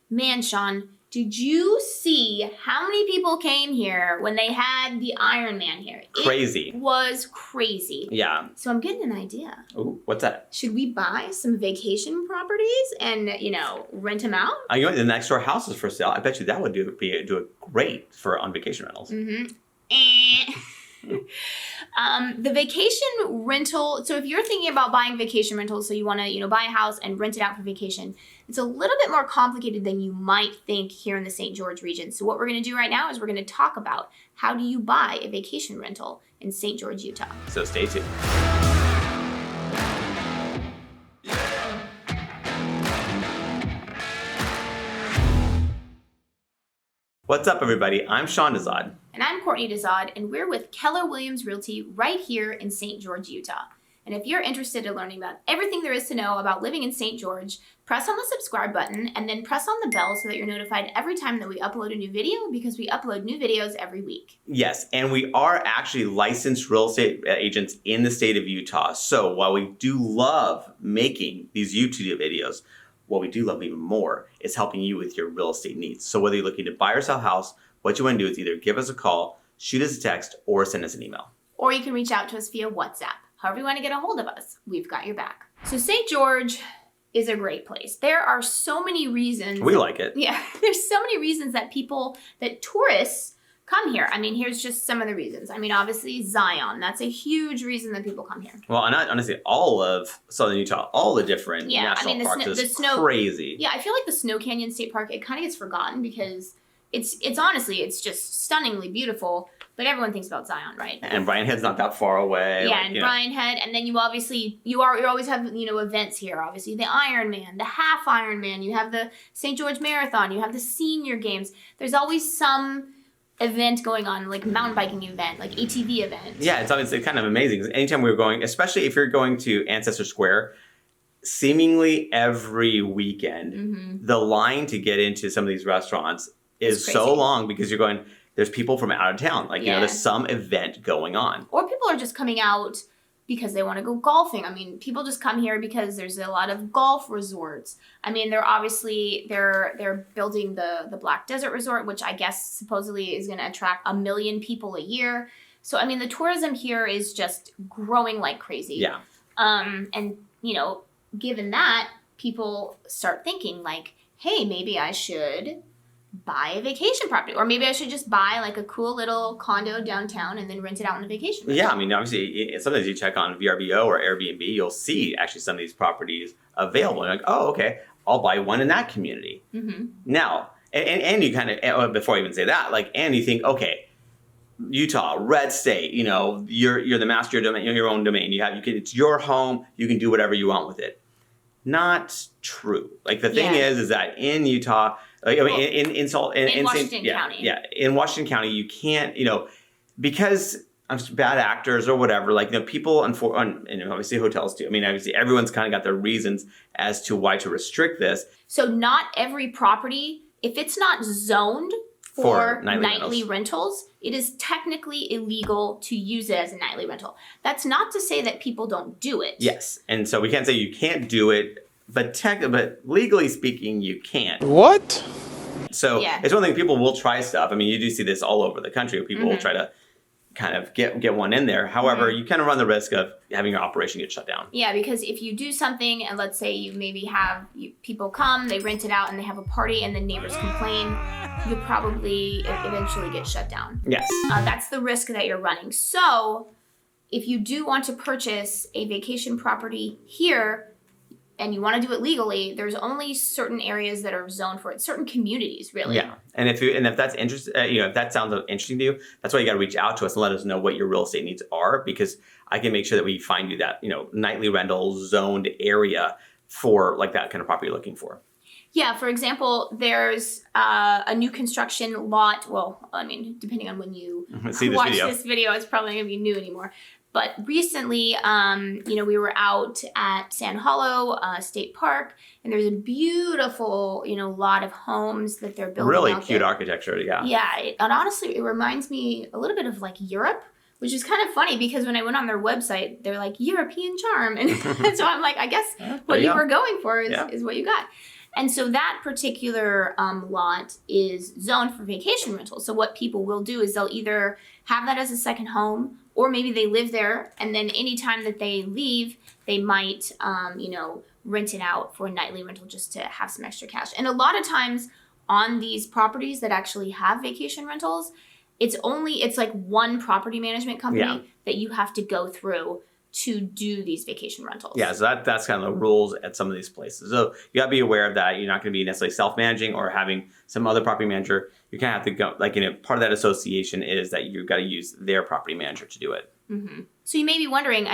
Man, Sean, did you see how many people came here when they had the Iron Man here? Crazy. It was crazy. Yeah. So I'm getting an idea. Ooh, what's that? Should we buy some vacation properties and, rent them out? The next door house is for sale. I bet you that would do it great for on vacation rentals. Mm-hmm. The vacation rental, so if you're thinking about buying vacation rentals, so you want to, buy a house and rent it out for vacation, it's a little bit more complicated than you might think here in the St. George region. So what we're going to do right now is we're going to talk about how do you buy a vacation rental in St. George, Utah. So stay tuned. What's up, everybody? I'm Sean Dezad. And I'm Courtney Dezad, and we're with Keller Williams Realty right here in St. George, Utah. And if you're interested in learning about everything there is to know about living in St. George, press on the subscribe button and then press on the bell so that you're notified every time that we upload a new video, because we upload new videos every week. Yes, and we are actually licensed real estate agents in the state of Utah. So while we do love making these YouTube videos, what we do love even more is helping you with your real estate needs. So whether you're looking to buy or sell a house, what you want to do is either give us a call, shoot us a text, or send us an email. Or you can reach out to us via WhatsApp. However you want to get a hold of us, we've got your back. So St. George is a great place. There are so many reasons. We like it. Yeah, there's so many reasons that tourists come here. I mean, here's just some of the reasons. I mean, obviously Zion, that's a huge reason that people come here. Well, and honestly, all of Southern Utah, all the different national parks is crazy. Yeah, I feel like the Snow Canyon State Park, it kind of gets forgotten because it's honestly, it's just stunningly beautiful, but everyone thinks about Zion, right? And Brian Head's not that far away. Yeah, Brian Head, and then you always have, events here, obviously. The Iron Man, the Half Iron Man, you have the St. George Marathon, you have the Senior Games. There's always some event going on, like mountain biking event, like ATV event. Yeah, it's obviously kind of amazing. Anytime we were going, especially if you're going to Ancestor Square, seemingly every weekend, the line to get into some of these restaurants is so long because you're going, there's people from out of town. There's some event going on. Or people are just coming out because they want to go golfing. I mean, people just come here because there's a lot of golf resorts. I mean, they're building the Black Desert Resort, which I guess supposedly is going to attract 1 million people a year. So, I mean, the tourism here is just growing like crazy. Yeah. And, given that, people start thinking like, hey, maybe I should buy a vacation property, or maybe I should just buy like a cool little condo downtown and then rent it out on a vacation. Yeah, I mean, obviously, sometimes you check on VRBO or Airbnb, you'll see actually some of these properties available. You're like, oh, okay, I'll buy one in that community. Mm-hmm. Now, and you kind of, before I even say that, and you think, okay, Utah, red state, you're the master of your own domain. It's your home. You can do whatever you want with it. Not true. The thing is that in Utah, in Washington County. Yeah, in Washington County, you can't, because of bad actors or whatever, people, and obviously hotels too. I mean, obviously everyone's kind of got their reasons as to why to restrict this. So not every property, if it's not zoned for nightly rentals, it is technically illegal to use it as a nightly rental. That's not to say that people don't do it. Yes, and so we can't say you can't do it, but legally speaking, you can't. What? So it's one thing, people will try stuff. I mean, you do see this all over the country where people will try to kind of get one in there. However, you kind of run the risk of having your operation get shut down. Yeah, because if you do something, and let's say you maybe have people come, they rent it out, and they have a party, and the neighbors complain, you'll probably eventually get shut down. Yes. That's the risk that you're running. So if you do want to purchase a vacation property here, and you want to do it legally, there's only certain areas that are zoned for it, certain communities, really. Yeah, and if that's interesting, if that sounds interesting to you, that's why you got to reach out to us and let us know what your real estate needs are, because I can make sure that we find you that nightly rental zoned area for that kind of property you're looking for. Yeah, for example, there's a new construction lot. Well, I mean, depending on when you watch this video, it's probably going to be new anymore. But recently, we were out at Sand Hollow State Park, and there's a beautiful, lot of homes that they're building. Really cute architecture, yeah. Yeah, and honestly, it reminds me a little bit of Europe, which is kind of funny because when I went on their website, they're like European charm, and so I'm like, I guess what you were going for is what you got. And so that particular lot is zoned for vacation rentals. So what people will do is they'll either have that as a second home, or maybe they live there, and then anytime that they leave, they might, rent it out for a nightly rental just to have some extra cash. And a lot of times on these properties that actually have vacation rentals, it's like one property management company that you have to go through to do these vacation rentals. Yeah, so that's kind of the rules at some of these places. So you gotta be aware of that. You're not gonna be necessarily self-managing or having some other property manager. You kind of have to go, part of that association is that you've got to use their property manager to do it. Mm-hmm. So you may be wondering,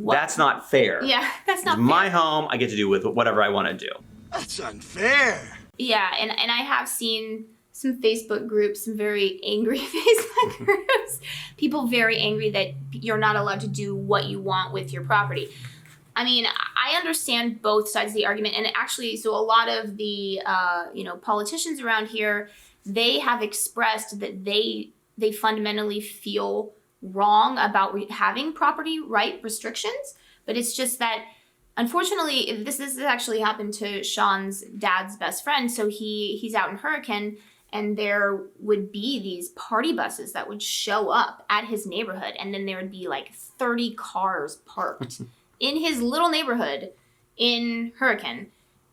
that's not fair. Yeah, that's not fair. My home, I get to do with whatever I want to do. That's unfair. Yeah, and I have seen some Facebook groups, some very angry Facebook groups, people very angry that you're not allowed to do what you want with your property. I understand both sides of the argument, and actually, so a lot of the politicians around here, they have expressed that they fundamentally feel wrong about having property right restrictions, but it's just that unfortunately this has actually happened to Sean's dad's best friend. So he's out in Hurricane, and there would be these party buses that would show up at his neighborhood, and then there would be like 30 cars parked in his little neighborhood in Hurricane,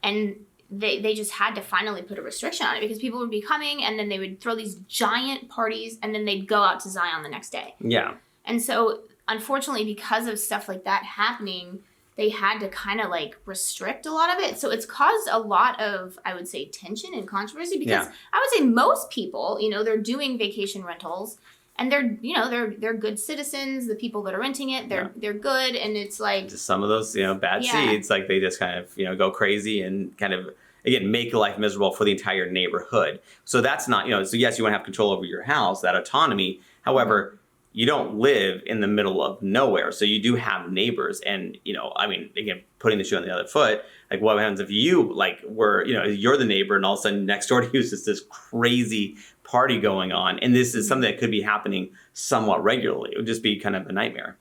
and they just had to finally put a restriction on it because people would be coming, and then they would throw these giant parties, and then they'd go out to Zion the next day. Yeah. And so unfortunately, because of stuff like that happening, they had to kind of restrict a lot of it. So it's caused a lot of, I would say, tension and controversy because I would say most people, they're doing vacation rentals, and they're good citizens. The people that are renting it, they're good. And it's like just some of those, bad seeds, they just kind of, go crazy and kind of, again, make life miserable for the entire neighborhood. So that's not, so yes, you want to have control over your house, that autonomy. However, you don't live in the middle of nowhere. So you do have neighbors. And, again, putting the shoe on the other foot, what happens if you were, you're the neighbor, and all of a sudden next door to you is just this crazy party going on. And this is something that could be happening somewhat regularly. It would just be kind of a nightmare.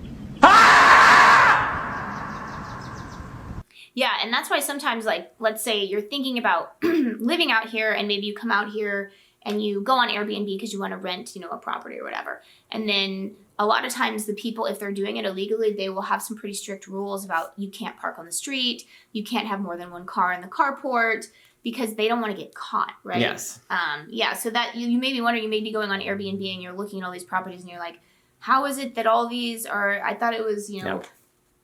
Yeah, and that's why sometimes, let's say you're thinking about living out here, and maybe you come out here and you go on Airbnb because you want to rent, a property or whatever. And then a lot of times the people, if they're doing it illegally, they will have some pretty strict rules about you can't park on the street, you can't have more than one car in the carport, because they don't want to get caught, right? Yes. So that you may be wondering, you may be going on Airbnb and you're looking at all these properties and you're like, how is it that all these are, I thought it was,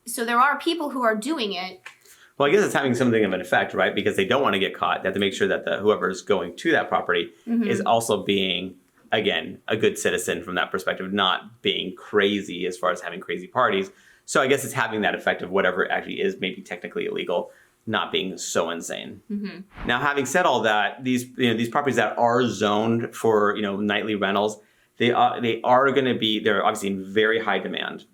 So there are people who are doing it. Well, I guess it's having something of an effect, right? Because they don't want to get caught. They have to make sure that whoever's going to that property is also being, again, a good citizen from that perspective, not being crazy as far as having crazy parties. So I guess it's having that effect of whatever actually is maybe technically illegal, not being so insane. Mm-hmm. Now, having said all that, these properties that are zoned for nightly rentals, they're obviously in very high demand.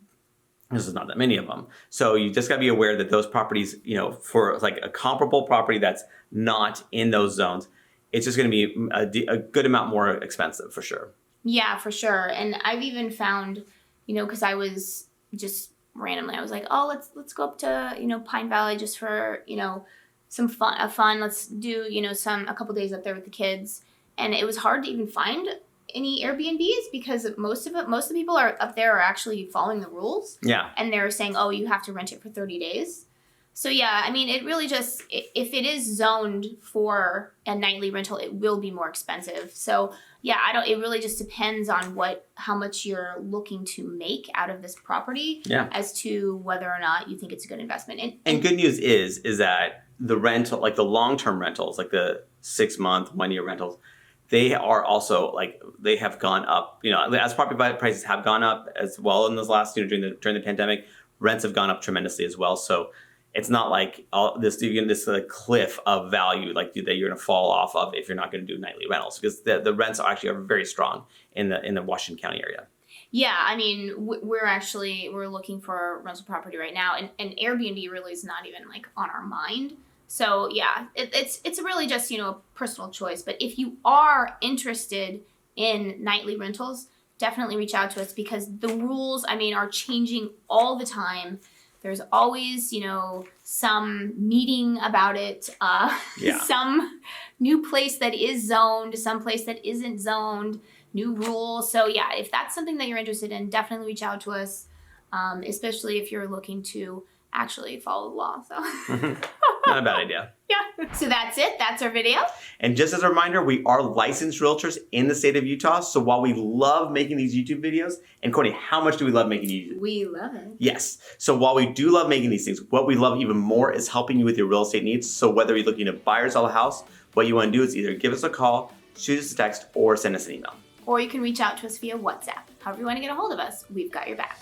This is not that many of them. So you just got to be aware that those properties, for a comparable property that's not in those zones, it's just going to be a good amount more expensive for sure. Yeah, for sure. And I've even found, because I was just randomly, I was like, oh, let's go up to, Pine Valley just for, some fun. Let's do, a couple days up there with the kids. And it was hard to even find any Airbnbs because most of the people are up there are actually following the rules. Yeah. And they're saying, oh, you have to rent it for 30 days. So yeah, it really just, if it is zoned for a nightly rental, it will be more expensive. So yeah, it really just depends on how much you're looking to make out of this property as to whether or not you think it's a good investment. And good news is that the rental, the long-term rentals, the 6-month, 1-year rentals, they are also they have gone up, as property prices have gone up as well in this last, during the pandemic, rents have gone up tremendously as well. So it's not like all this cliff of value that you're going to fall off of if you're not going to do nightly rentals, because the rents are very strong in the Washington County area. Yeah, we're looking for a rental property right now, and Airbnb really is not even on our mind. So yeah, it's really just, a personal choice. But if you are interested in nightly rentals, definitely reach out to us because the rules, are changing all the time. There's always, you know, some meeting about it, some new place that is zoned, some place that isn't zoned, new rules. So yeah, if that's something that you're interested in, definitely reach out to us, especially if you're looking to actually follow the law. So not a bad idea. Yeah. So that's it. That's our video. And just as a reminder, we are licensed realtors in the state of Utah. So while we love making these YouTube videos, and Courtney, how much do we love making YouTube? We love it. Yes. So while we do love making these things, what we love even more is helping you with your real estate needs. So whether you're looking to buy or sell a house, what you want to do is either give us a call, shoot us a text, or send us an email. Or you can reach out to us via WhatsApp. However you want to get a hold of us, we've got your back.